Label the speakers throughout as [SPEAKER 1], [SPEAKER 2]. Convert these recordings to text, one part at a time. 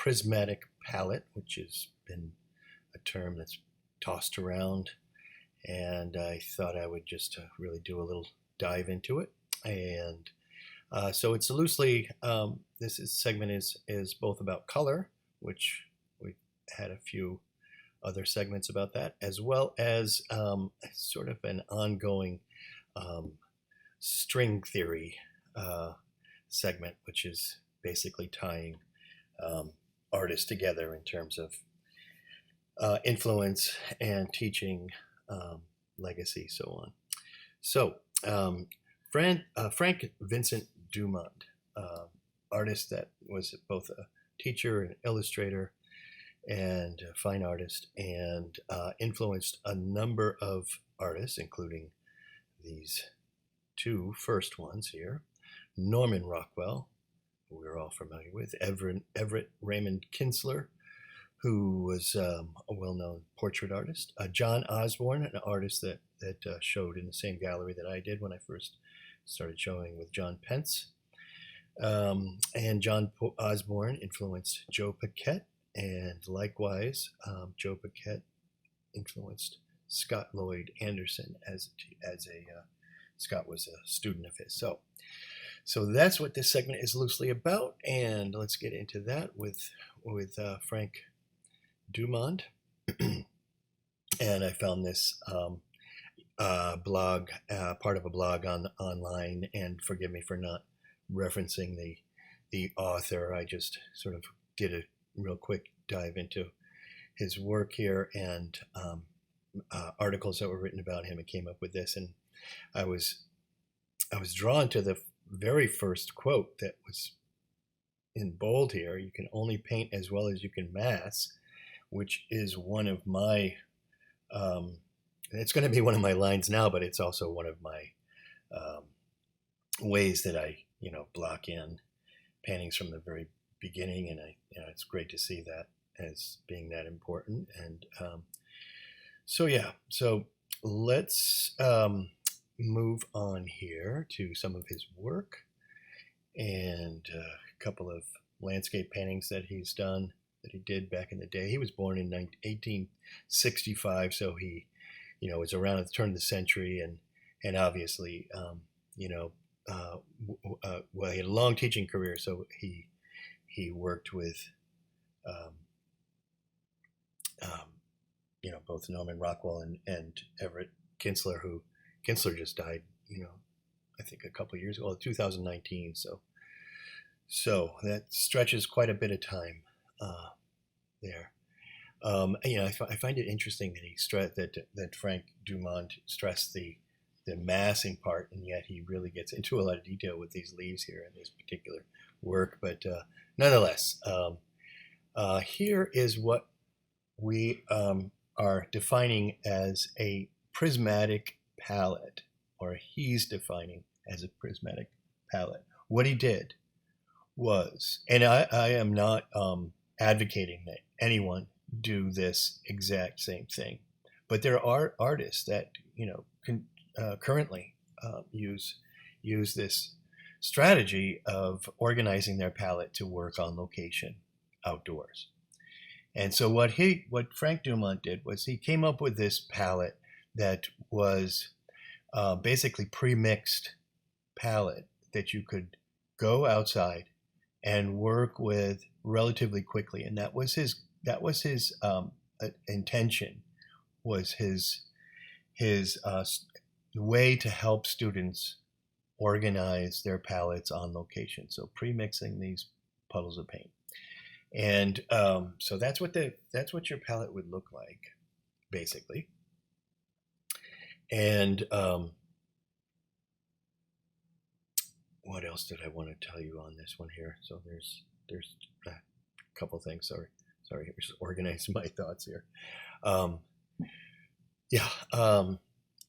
[SPEAKER 1] prismatic palette, which has been a term that's tossed around, and I thought I would just really do a little dive into it. And so it's loosely, segment is both about color, which we had a few other segments about that, as well as sort of an ongoing um, string theory segment, which is basically tying artists together in terms of influence and teaching, legacy, so on. So, Frank Vincent Dumont, artist that was both a teacher and illustrator and a fine artist, and influenced a number of artists, including these two first ones here: Norman Rockwell, who we're all familiar with; Everett Raymond Kinsler, who was a well-known portrait artist; John Osborne, an artist that showed in the same gallery that I did when I first started showing with John Pence. And John Osborne influenced Joe Paquette, and likewise, Joe Paquette influenced Scott Lloyd Anderson as a Scott was a student of his. So that's what this segment is loosely about, and let's get into that with Frank Dumond. And I found this blog, part of a blog online, and forgive me for not referencing the author. I just sort of did a real quick dive into his work here, and articles that were written about him, and came up with this. And I was drawn to the very first quote that was in bold here: "You can only paint as well as you can mask," which is one of my it's going to be one of my lines now, but it's also one of my ways that I block in paintings from the very beginning, and it's great to see that as being that important. And so let's move on here to some of his work, and a couple of landscape paintings that he did back in the day. He was born in 1865, so he was around at the turn of the century, and obviously well, he had a long teaching career, so he worked with both Norman Rockwell and Everett Kinsler, who Kinsler just died, I think a couple of years ago, 2019. So that stretches quite a bit of time there. I find it interesting that Frank Dumont stressed the massing part, and yet he really gets into a lot of detail with these leaves here in this particular work. But nonetheless, here is what we are defining as a prismatic palette, or he's defining as a prismatic palette. What he did was, and I am not advocating that anyone do this exact same thing, but there are artists that currently use this strategy of organizing their palette to work on location outdoors. And so what Frank Dumont did was he came up with this palette that was basically pre-mixed palette that you could go outside and work with relatively quickly. And that was his intention, was his way to help students organize their palettes on location. So pre-mixing these puddles of paint. And so that's what your palette would look like, basically. And what else did I want to tell you on this one here? So there's a couple things. Sorry, just organizing my thoughts here.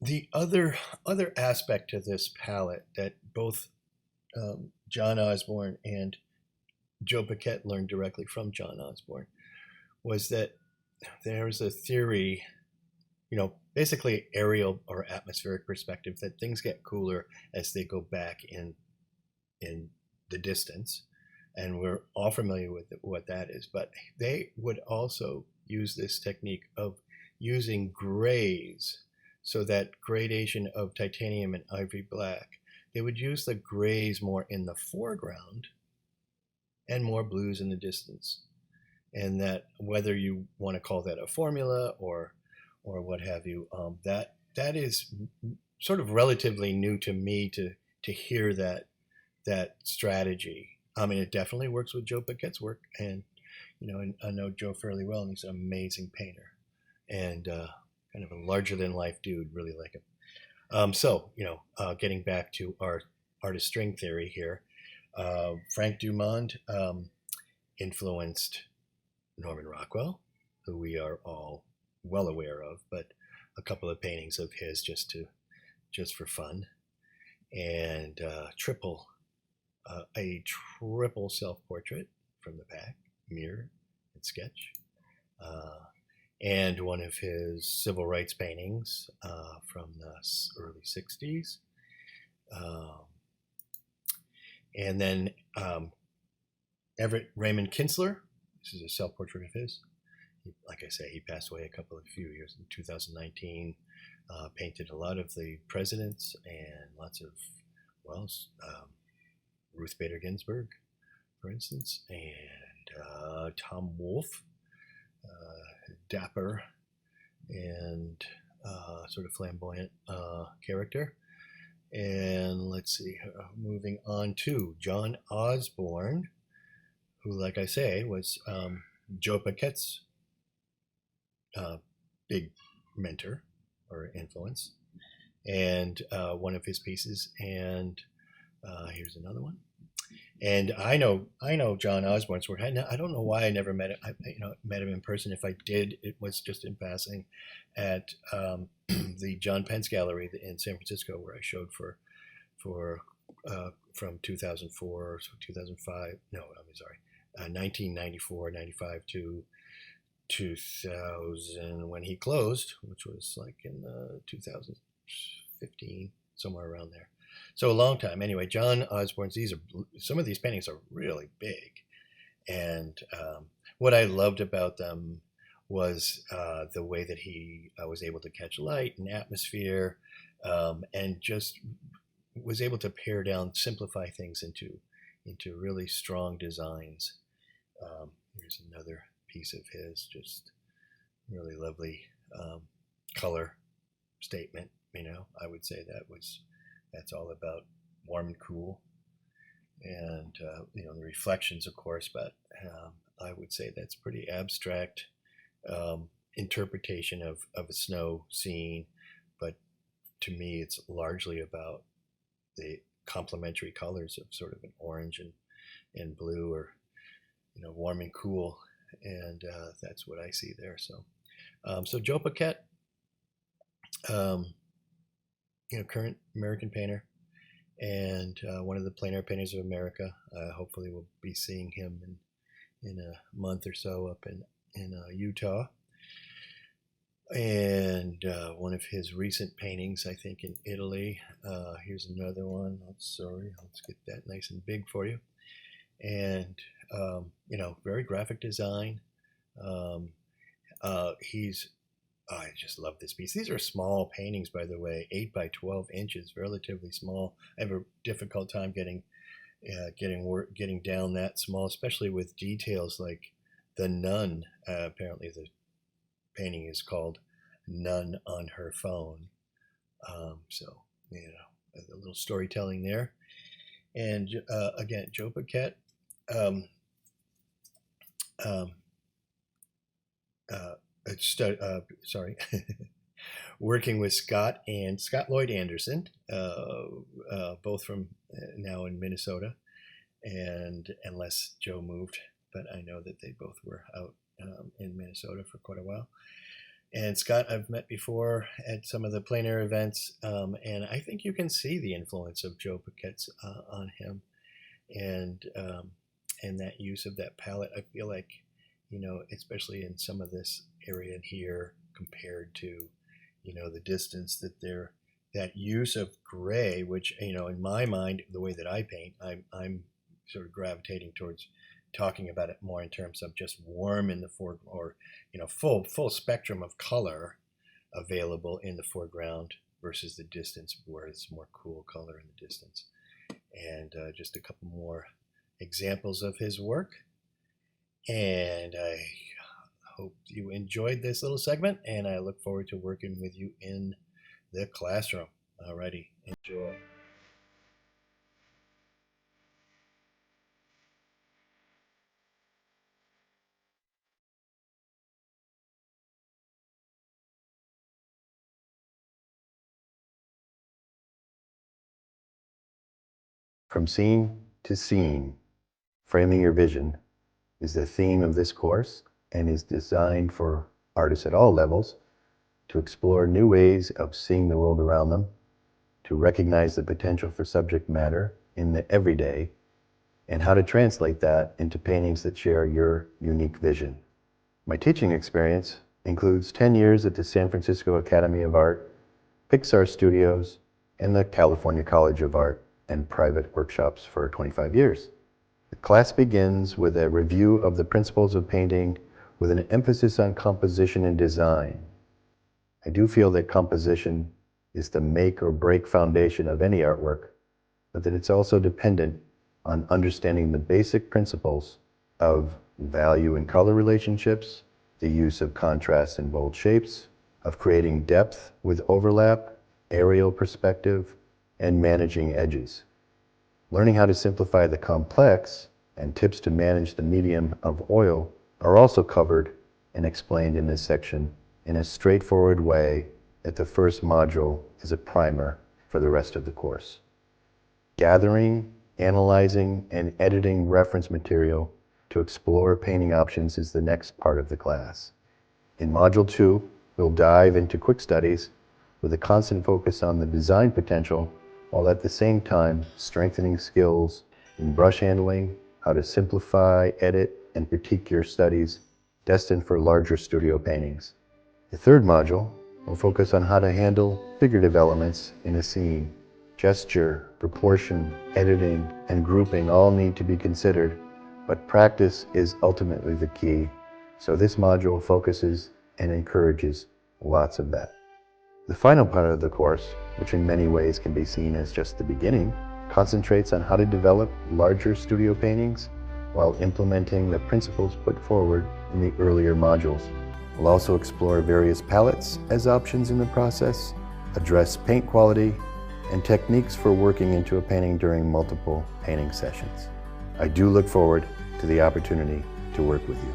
[SPEAKER 1] The other aspect to this palette that both John Osborne and Joe Paquette learned directly from John Osborne was that there's a theory, basically aerial or atmospheric perspective, that things get cooler as they go back in the distance, and we're all familiar with what that is. But they would also use this technique of using grays, so that gradation of titanium and ivory black. They would use the grays more in the foreground and more blues in the distance. And that, whether you want to call that a formula or what have you, that is sort of relatively new to me to hear that strategy. I mean, it definitely works with Joe Paquette's work, and I know Joe fairly well, and he's an amazing painter, and kind of a larger than life dude. Really like him. So getting back to our artist string theory here, Frank Dumond influenced Norman Rockwell, who we are all well aware of, but a couple of paintings of his just for fun, and a triple self-portrait from the back, mirror and sketch, and one of his civil rights paintings from the early 60s. And then Everett Raymond Kinsler, this is a self-portrait of his. Like I say, he passed away a few years in 2019. Painted a lot of the presidents and lots of, Ruth Bader Ginsburg, for instance, and Tom Wolfe, dapper and sort of flamboyant character. And let's see, moving on to John Osborne, who, like I say, was Joe Paquette's big mentor or influence, and one of his pieces. And here's another one. And I know John Osborne's work. I don't know why I never met him. I met him in person. If I did, it was just in passing at the John Pence Gallery in San Francisco, where I showed for from 2004 to 2005. No, I'm sorry, 1994, 95 to 2000 when he closed, which was like in 2015, somewhere around there. So a long time. Anyway, John Osborne's, some of these paintings are really big. And what I loved about them was the way that he was able to catch light and atmosphere, and just was able to pare down, simplify things into really strong designs. Here's another piece of his, just really lovely color statement. I would say that's all about warm and cool, and the reflections, of course, but I would say that's pretty abstract interpretation of a snow scene. But to me, it's largely about the complementary colors of sort of an orange and blue, or warm and cool, and that's what I see there. So Joe Paquette, current American painter, and one of the plein air painters of America. Hopefully we'll be seeing him in a month or so up in Utah. And one of his recent paintings, I think, in Italy. Here's another one. Let's get that nice and big for you. And very graphic design. I just love this piece. These are small paintings, by the way, 8 by 12 inches, relatively small. I have a difficult time getting down that small, especially with details like the nun. Apparently, the painting is called "Nun on Her Phone." So a little storytelling there. And again, Joe Paquette. Working with Scott Lloyd Anderson, both from now in Minnesota, and unless Joe moved, but I know that they both were out in Minnesota for quite a while. And Scott I've met before at some of the plein air events, and I think you can see the influence of Joe Paquette's on him, and that use of that palette. I feel like, especially in some of this area here, compared to, the distance that use of gray, which, in my mind, the way that I paint, I'm sort of gravitating towards talking about it more in terms of just warm in the foreground, or full spectrum of color available in the foreground versus the distance, where it's more cool color in the distance. And just a couple more examples of his work. And I hope you enjoyed this little segment, and I look forward to working with you in the classroom. Alrighty, enjoy. From scene to scene, framing your vision is the theme of this course, and is designed for artists at all levels to explore new ways of seeing the world around them, to recognize the potential for subject matter in the everyday, and how to translate that into paintings that share your unique vision. My teaching experience includes 10 years at the San Francisco Academy of Art, Pixar Studios, and the California College of Art, and private workshops for 25 years. The class begins with a review of the principles of painting with an emphasis on composition and design. I do feel that composition is the make or break foundation of any artwork, but that it's also dependent on understanding the basic principles of value and color relationships, the use of contrast and bold shapes, of creating depth with overlap, aerial perspective, and managing edges. Learning how to simplify the complex and tips to manage the medium of oil are also covered and explained in this section in a straightforward way that the first module is a primer for the rest of the course. Gathering, analyzing, and editing reference material to explore painting options is the next part of the class. In Module 2, we'll dive into quick studies with a constant focus on the design potential, while at the same time strengthening skills in brush handling, how to simplify, edit, and critique your studies destined for larger studio paintings. The third module will focus on how to handle figurative elements in a scene. Gesture, proportion, editing, and grouping all need to be considered, but practice is ultimately the key. So this module focuses and encourages lots of that. The final part of the course, which in many ways can be seen as just the beginning, concentrates on how to develop larger studio paintings while implementing the principles put forward in the earlier modules. We'll also explore various palettes as options in the process, address paint quality, and techniques for working into a painting during multiple painting sessions. I do look forward to the opportunity to work with you.